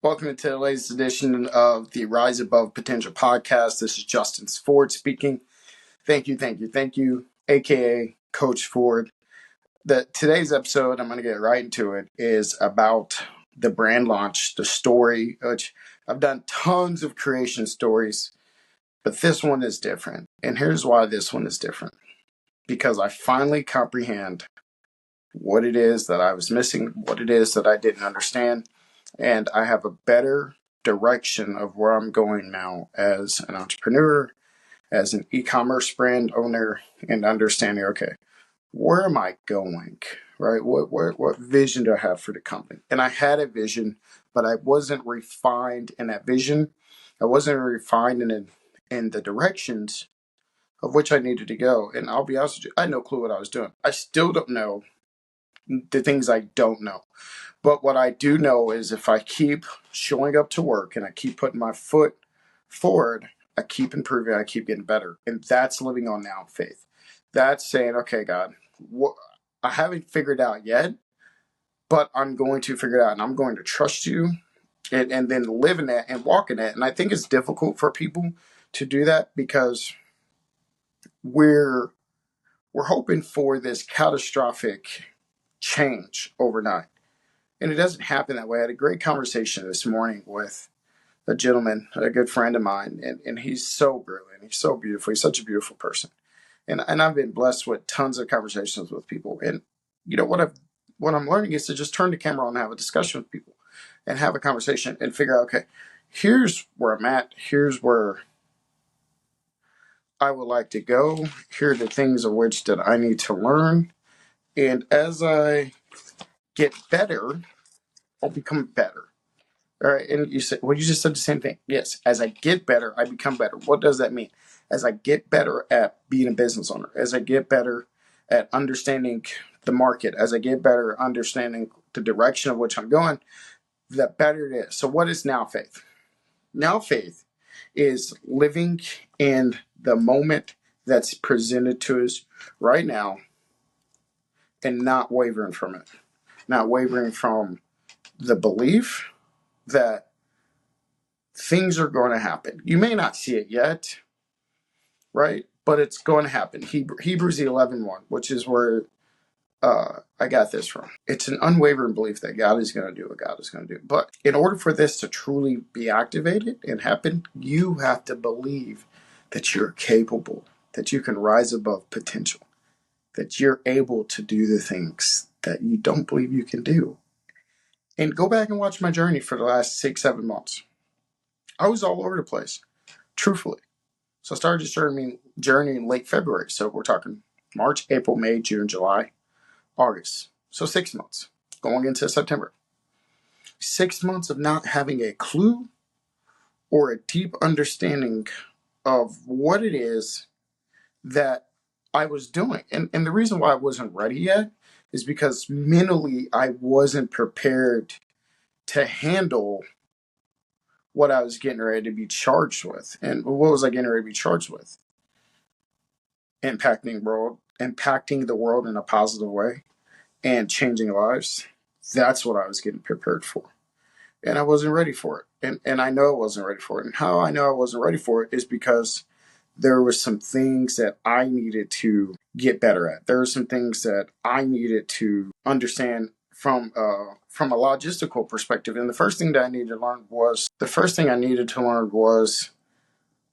Welcome to the latest edition of the Rise Above Potential podcast. This is Justin Ford speaking. Thank you, aka Coach Ford. Today's episode, I'm going to get right into it, is about the brand launch, the story, which I've done tons of creation stories, but this one is different. And here's why this one is different. Because I finally comprehend what it is that I was missing, what it is that I didn't understand, and I have a better direction of where I'm going now as an entrepreneur, as an e-commerce brand owner, and understanding, okay, where am I going, right? What vision do I have for the company? And I had a vision, but I wasn't refined in that vision. I wasn't refined in the directions of which I needed to go. And I'll be honest with you, I had no clue what I was doing. I still don't know the things I don't know. But what I do know is if I keep showing up to work and I keep putting my foot forward, I keep improving, I keep getting better. And that's living on now faith. That's saying, okay, God, I haven't figured out yet, but I'm going to figure it out and I'm going to trust you and then live in that and walk in that. And I think it's difficult for people to do that because we're hoping for this catastrophic change overnight. And it doesn't happen that way. I had a great conversation this morning with a gentleman, a good friend of mine, and he's so brilliant. He's so beautiful. He's such a beautiful person. And I've been blessed with tons of conversations with people. And you know what I'm learning is to just turn the camera on and have a discussion with people and have a conversation and figure out, okay, here's where I'm at. Here's where I would like to go. Here are the things of which that I need to learn. And as I get better, I'll become better. All right, and you said, well, you just said the same thing. Yes, as I get better, I become better. What does that mean? As I get better at being a business owner, as I get better at understanding the market, as I get better at understanding the direction of which I'm going, the better it is. So what is now faith? Now faith is living in the moment that's presented to us right now and not wavering from it. Not wavering from the belief that things are going to happen. You may not see it yet, right? But it's going to happen. Hebrews 11:1, which is where I got this from. It's an unwavering belief that God is going to do what God is going to do. But in order for this to truly be activated and happen, you have to believe that you're capable, that you can rise above potential, that you're able to do the things that you don't believe you can do. And go back and watch my journey for the last 6-7 months. I was all over the place, truthfully. So I started this journey in late February. So we're talking March, April, May, June, July, August. So 6 months going into September. 6 months of not having a clue or a deep understanding of what it is that I was doing. And the reason why I wasn't ready yet is because mentally I wasn't prepared to handle what I was getting ready to be charged with. And what was I getting ready to be charged with? Impacting the world in a positive way and changing lives. That's what I was getting prepared for. And I wasn't ready for it. And I know I wasn't ready for it. And how I know I wasn't ready for it is because there were some things that I needed to get better at. There were some things that I needed to understand from a logistical perspective. And the first thing I needed to learn was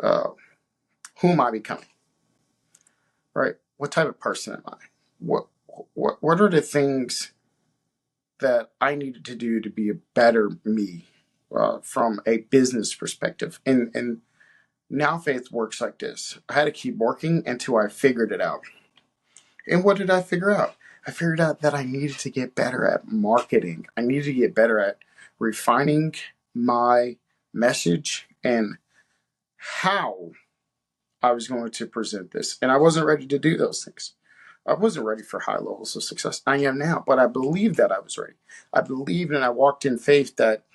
who am I becoming? Right? What type of person am I? What are the things that I needed to do to be a better me from a business perspective? And now faith works like this. I had to keep working until I figured it out. And what did I figure out? I figured out that I needed to get better at marketing. I needed to get better at refining my message and how I was going to present this. And I wasn't ready to do those things. I wasn't ready for high levels of success. I am now, but I believed that I was ready. I believed and I walked in faith that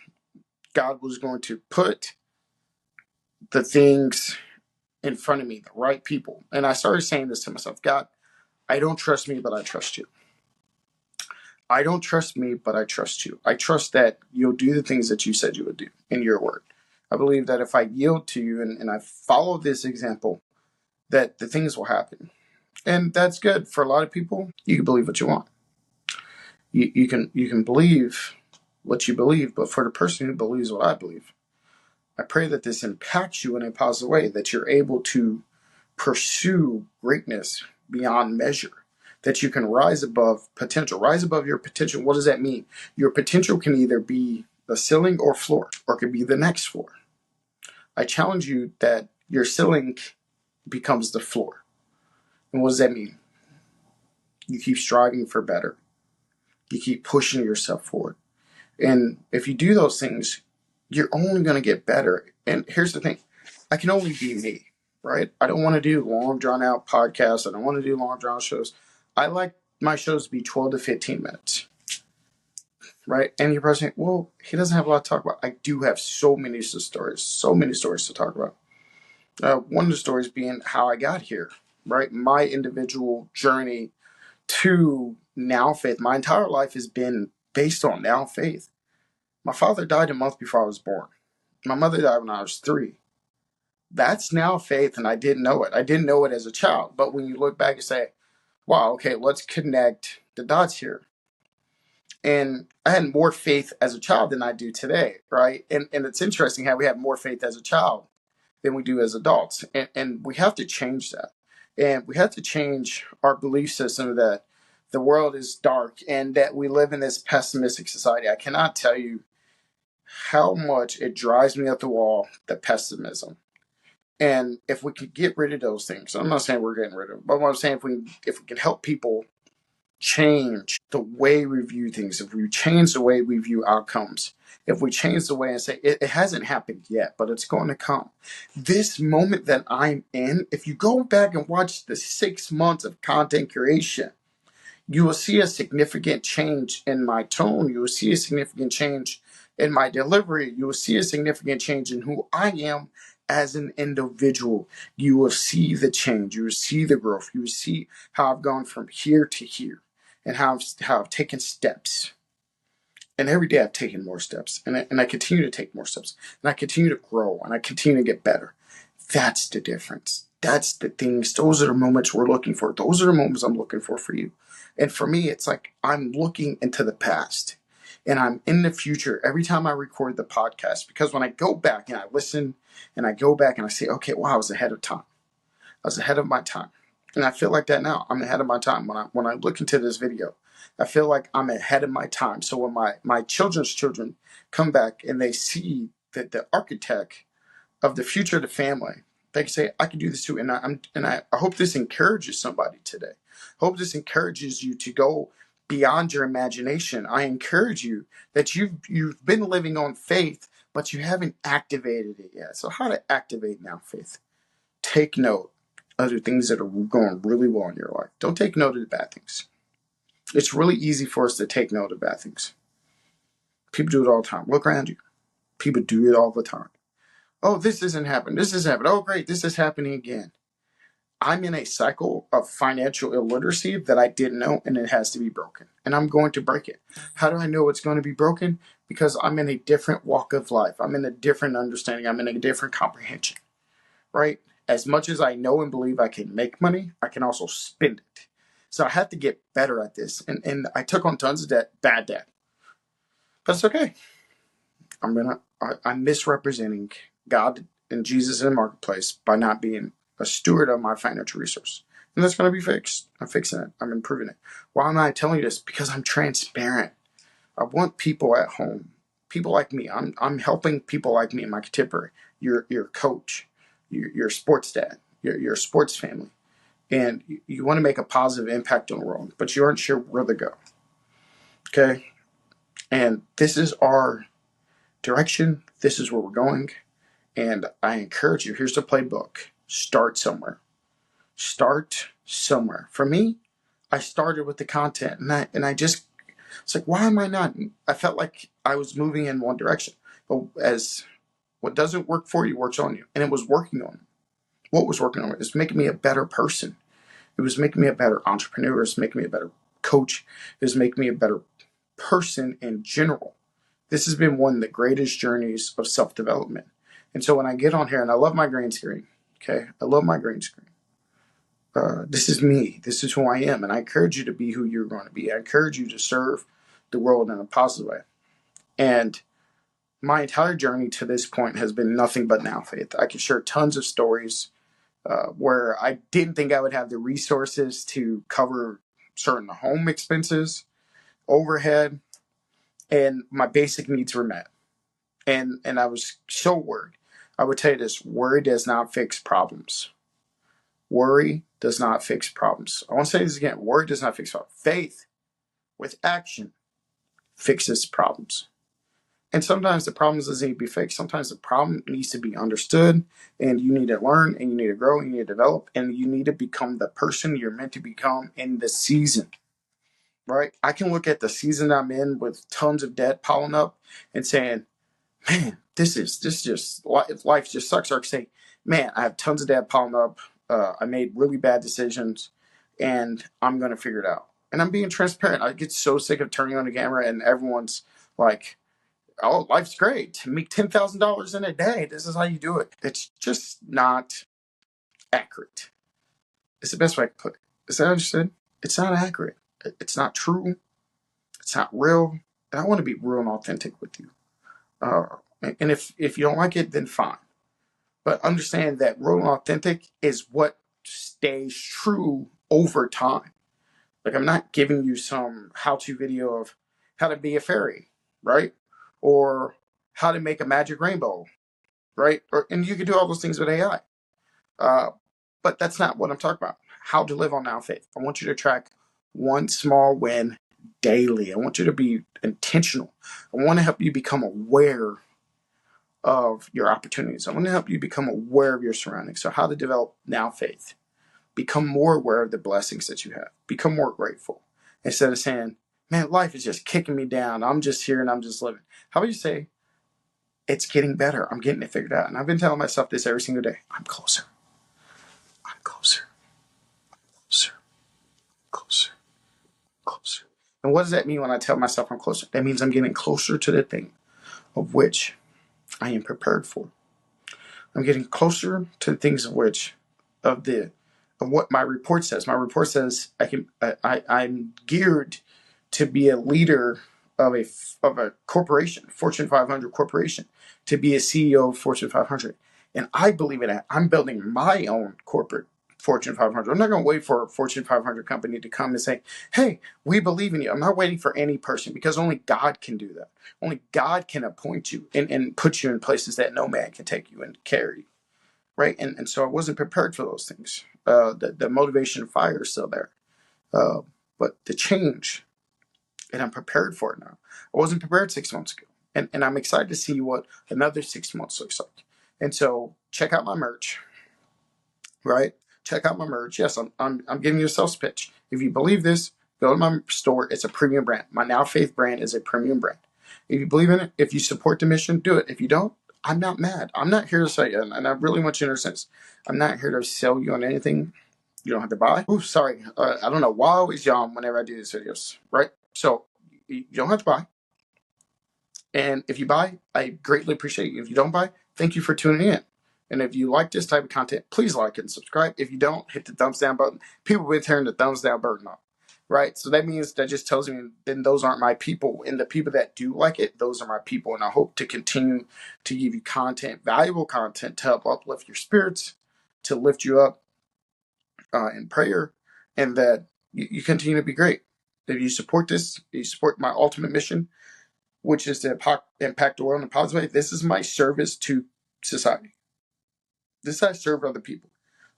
God was going to put the things in front of me, the right people. And I started saying this to myself, God, I don't trust me, but I trust you. I don't trust me, but I trust you. I trust that you'll do the things that you said you would do in your word. I believe that if I yield to you and I follow this example, that the things will happen. And that's good for a lot of people. You can believe what you want. You can believe what you believe, but for the person who believes what I believe, I pray that this impacts you in a positive way, that you're able to pursue greatness beyond measure, that you can rise above potential, rise above your potential. What does that mean? Your potential can either be the ceiling or floor, or it could be the next floor. I challenge you that your ceiling becomes the floor. And what does that mean? You keep striving for better. You keep pushing yourself forward. And if you do those things, you're only going to get better. And here's the thing. I can only be me, right? I don't want to do long drawn out podcasts. I don't want to do long drawn shows. I like my shows to be 12 to 15 minutes, right? And you're probably saying, well, he doesn't have a lot to talk about. I do have so many stories to talk about. One of the stories being how I got here, right? My individual journey to now faith. My entire life has been based on now faith. My father died a month before I was born. My mother died when I was 3. That's now faith, and I didn't know it. I didn't know it as a child. But when you look back and say, wow, okay, let's connect the dots here. And I had more faith as a child than I do today, right? And it's interesting how we have more faith as a child than we do as adults. And we have to change that. And we have to change our belief system that the world is dark and that we live in this pessimistic society. I cannot tell you how much it drives me up the wall, the pessimism. And if we could get rid of those things, I'm not saying we're getting rid of them, but what I'm saying, if we can help people change the way we view things, if we change the way we view outcomes, if we change the way and say it hasn't happened yet, but it's going to come. This moment that I'm in, if you go back and watch the 6 months of content creation, you will see a significant change in my tone. You will see a significant change in my delivery. You will see a significant change in who I am as an individual. You will see the change. You will see the growth. You will see how I've gone from here to here and how I've taken steps. And every day I've taken more steps, and I continue to take more steps, and I continue to grow, and I continue to get better. That's the difference. That's the things. Those are the moments we're looking for. Those are the moments I'm looking for you. And for me, it's like I'm looking into the past and I'm in the future every time I record the podcast, because when I go back and I listen and I go back and I say, okay, wow, I was ahead of time. I was ahead of my time. And I feel like that now. I'm ahead of my time. When I look into this video, I feel like I'm ahead of my time. So when my children's children come back and they see that the architect of the future of the family, they can say, I can do this too. And I hope this encourages somebody today. I hope this encourages you to go beyond your imagination. I encourage you that you've been living on faith, but you haven't activated it yet. So how to activate now faith? Take note of the things that are going really well in your life. Don't take note of the bad things. It's really easy for us to take note of bad things. People do it all the time. Look around you. People do it all the time. Oh, this isn't happening. This is happening. Oh, great. This is happening again. I'm in a cycle of financial illiteracy that I didn't know, and it has to be broken. And I'm going to break it. How do I know it's going to be broken? Because I'm in a different walk of life. I'm in a different understanding. I'm in a different comprehension, right? As much as I know and believe I can make money, I can also spend it. So I have to get better at this. And I took on tons of debt, bad debt. But it's okay. I'm misrepresenting God and Jesus in the marketplace by not being a steward of my financial resource. And that's going to be fixed. I'm fixing it. I'm improving it. Why am I telling you this? Because I'm transparent. I want people at home, people like me. I'm helping people like me in my contemporary. You're a coach. You're a sports dad. You're a sports family. And you want to make a positive impact on the world, but you aren't sure where to go. Okay? And this is our direction. This is where we're going. And I encourage you, here's the playbook. Start somewhere. Start somewhere. For me, I started with the content, and I just, it's like, why am I not? I felt like I was moving in one direction. But as what doesn't work for you works on you. And it was working on me. What was working on me? It was making me a better person. It was making me a better entrepreneur. It was making me a better coach. It was making me a better person in general. This has been one of the greatest journeys of self-development. And so when I get on here, and I love my green screen, okay? I love my green screen. This is me. This is who I am. And I encourage you to be who you're going to be. I encourage you to serve the world in a positive way. And my entire journey to this point has been nothing but now faith. I can share tons of stories where I didn't think I would have the resources to cover certain home expenses, overhead, and my basic needs were met. And I was so worried. I would tell you this: worry does not fix problems. Worry does not fix problems. I want to say this again: worry does not fix problems. Faith with action fixes problems. And sometimes the problems doesn't need to be fixed. Sometimes the problem needs to be understood, and you need to learn, and you need to grow, and you need to develop, and you need to become the person you're meant to become in the season. Right? I can look at the season I'm in with tons of debt piling up and saying, man, this just life just sucks. Or I can say, man, I have tons of debt piling up. I made really bad decisions, and I'm gonna figure it out. And I'm being transparent. I get so sick of turning on the camera and everyone's like, oh, life's great. Make $10,000 in a day. This is how you do it. It's just not accurate. It's the best way to put it. Is that understood? It's not accurate. It's not true. It's not real. And I want to be real and authentic with you. And if you don't like it, then fine. But understand that real and authentic is what stays true over time. Like, I'm not giving you some how-to video of how to be a fairy, right? Or how to make a magic rainbow, right? And you can do all those things with AI. But that's not what I'm talking about. How to live on Now Faith. I want you to track one small win daily. I want you to be intentional. I want to help you become aware of your opportunities. I want to help you become aware of your surroundings. So how to develop Now Faith. Become more aware of the blessings that you have. Become more grateful. Instead of saying, man, life is just kicking me down. I'm just here and I'm just living. How about you say, it's getting better. I'm getting it figured out. And I've been telling myself this every single day. I'm closer. I'm closer. Closer. Closer. Closer. And what does that mean when I tell myself I'm closer? That means I'm getting closer to the thing of which I am prepared for. I'm getting closer to the things of which of what my report says. My report says I'm geared to be a leader of a corporation, Fortune 500 corporation, to be a CEO of Fortune 500. And I believe in that. I'm building my own corporate Fortune 500. I'm not going to wait for a Fortune 500 company to come and say, hey, we believe in you. I'm not waiting for any person, because only God can do that. Only God can appoint you and put you in places that no man can take you and carry you. Right? And so I wasn't prepared for those things. The motivation and fire is still there. But the change, and I'm prepared for it now. I wasn't prepared 6 months ago. And I'm excited to see what another 6 months looks like. And so check out my merch, right? Check out my merch. Yes, I'm giving you a sales pitch. If you believe this, go to my store. It's a premium brand. My Now Faith brand is a premium brand. If you believe in it, if you support the mission, do it. If you don't, I'm not mad. I'm not here to sell you, and I really want you to understand this. I'm not here to sell you on anything you don't have to buy. Ooh, sorry. I don't know why I always yawn whenever I do these videos, right? So you don't have to buy. And if you buy, I greatly appreciate you. If you don't buy, thank you for tuning in. And if you like this type of content, please like and subscribe. If you don't, hit the thumbs down button. People have been tearing the thumbs down button off, right? So that means, that just tells me then those aren't my people. And the people that do like it, those are my people. And I hope to continue to give you content, valuable content, to help uplift your spirits, to lift you up in prayer, and that you continue to be great. If you support this, you support my ultimate mission, which is to impact the world in a positive way. This is my service to society. This is how I serve other people,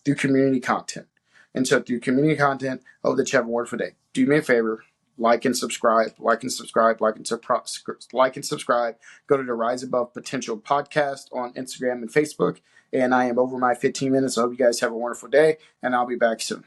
through community content. And so through community content, I hope that you have a wonderful day. Do me a favor, like and subscribe, like and subscribe, like and subscribe. Go to the Rise Above Potential podcast on Instagram and Facebook. And I am over my 15 minutes. I hope you guys have a wonderful day, and I'll be back soon.